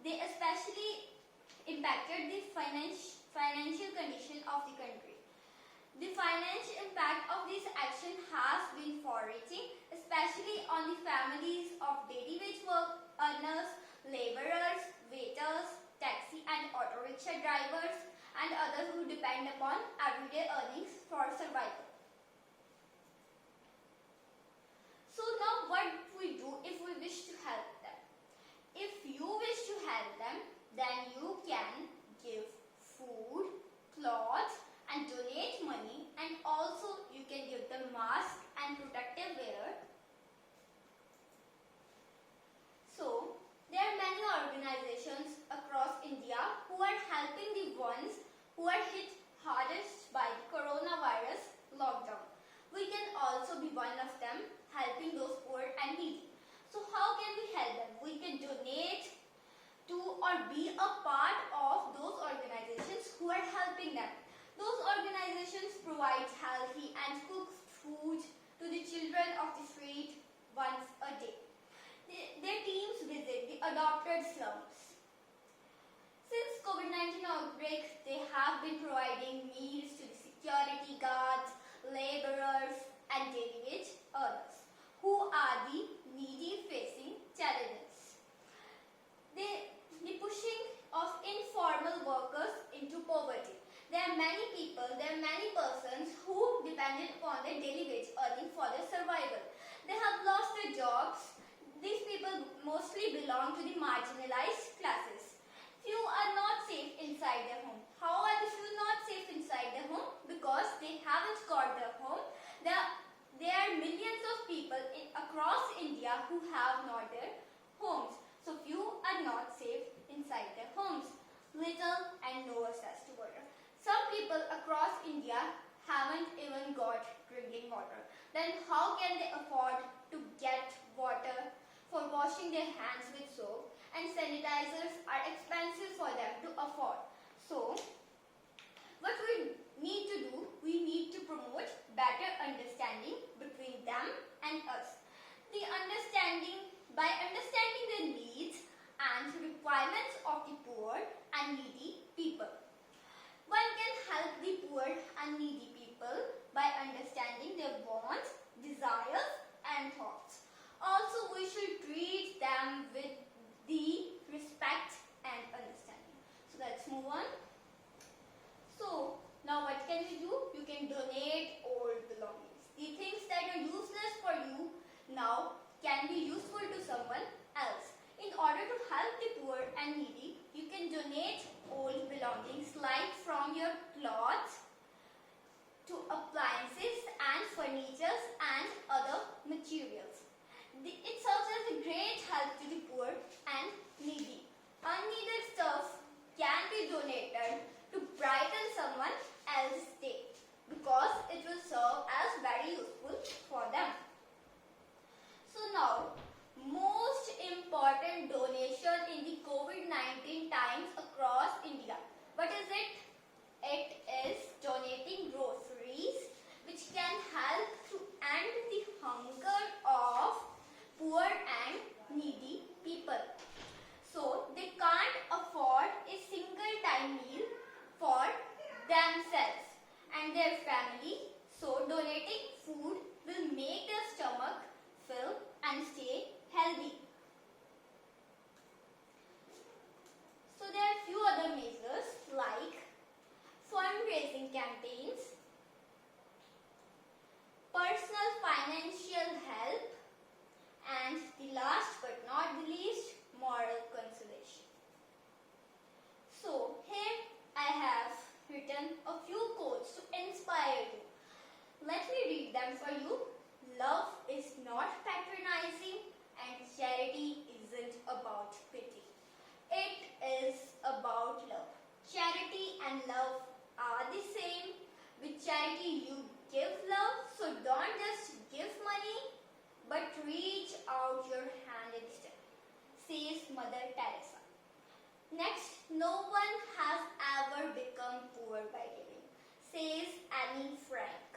They especially impacted the financial condition of the country. The financial impact of this action has been far-reaching, especially on the families of daily wage work earners, laborers, waiters, taxi and auto rickshaw drivers, and others who depend upon everyday earnings for survival. So now what we do if we wish to help them? If you wish to help them, then you can give food, clothes and donate money, and also you can give them mask and protective wear. So there are many organizations across India who are helping the ones who are hit hardest by the coronavirus lockdown. We can also be one of them, helping those poor and needy. So how can we help them? We can donate to or be a part of those organizations who are helping them. Those organizations provide healthy and cooked food to the children of the street once a day. Their teams visit the adopted slums. Since COVID-19 outbreak, they have been providing meals to the security guards, laborers and daily wage earners who are the needy facing challenges. The pushing of informal workers into poverty. There are many persons who depended upon their daily wage earning for their survival. They have lost their jobs. These people mostly belong to the marginalized classes. Few are not safe inside their home. How are the few not safe inside their home? Because they haven't got their home. There are millions of people across India who have not their homes. So few are not safe inside their homes. Little and no access to water. Some people across India haven't even got drinking water. Then how can they afford to get water for washing their hands with soap, and sanitizers are expensive for them to afford. So what we need to do, we need to promote better understanding between them and us. By understanding the needs and requirements of the poor and needy people. One can help the poor and needy people by understanding their wants, desires and thoughts. Also, we should treat them with the respect and understanding. So let's move on. So now what can you do? You can donate old belongings. The things that are useless for you now can be useful to someone else. In order to help the poor and needy, you can donate old belongings like from your clothes to appliances and furniture and other materials. It serves as a great help to the poor and needy. Unneeded stuff can be donated to brighten someone else's day because it will serve as very useful for them. So now, most important donation in the COVID-19 times across India. What is it? It is donating groceries which can help to end the hunger of poor and needy people. So they can't afford a single time meal for themselves and their family. So donating food will make their stomach fill and stay healthy. So there are few other measures like fundraising campaigns, personal financial help, and the last but not the least, moral consolation. So here I have written a few quotes to inspire you. Let me read them for you. Love is not patronizing and charity isn't about pity. It is about love. Charity and love are the same. With charity you give love, so don't just give money but reach out your hand instead, says Mother Teresa. Next, no one has ever become poor by giving, says Anne Frank.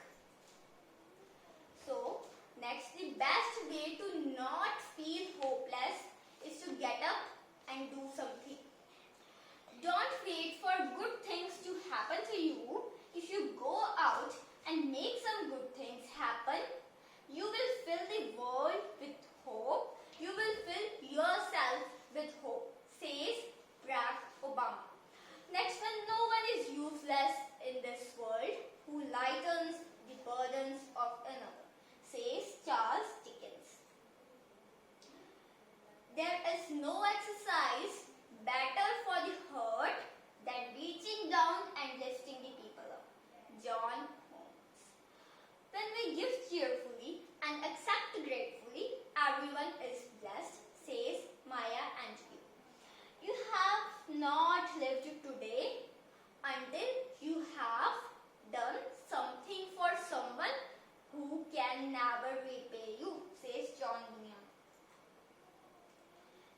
So, next, the best way to not feel hopeless is to get up and do something. never repay you, says John Bunyan.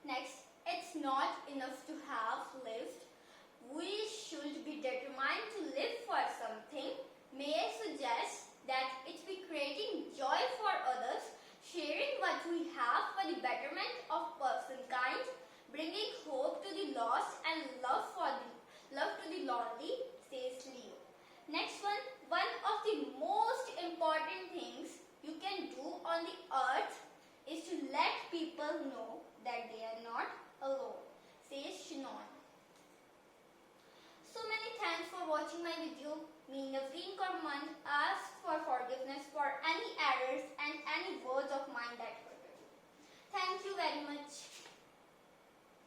Next, it's not enough to have lived. We should be determined to live for something. May I suggest that it be creating joy for others, sharing what we have for the betterment of personkind, bringing hope to the lost and love to the lonely, says Leo. Next one of the most important things you can do on the earth is to let people know that they are not alone, says Shannon. So many thanks for watching my video. Me, Naveen Kormand, asks for forgiveness for any errors and any words of mine that hurt you. Thank you very much.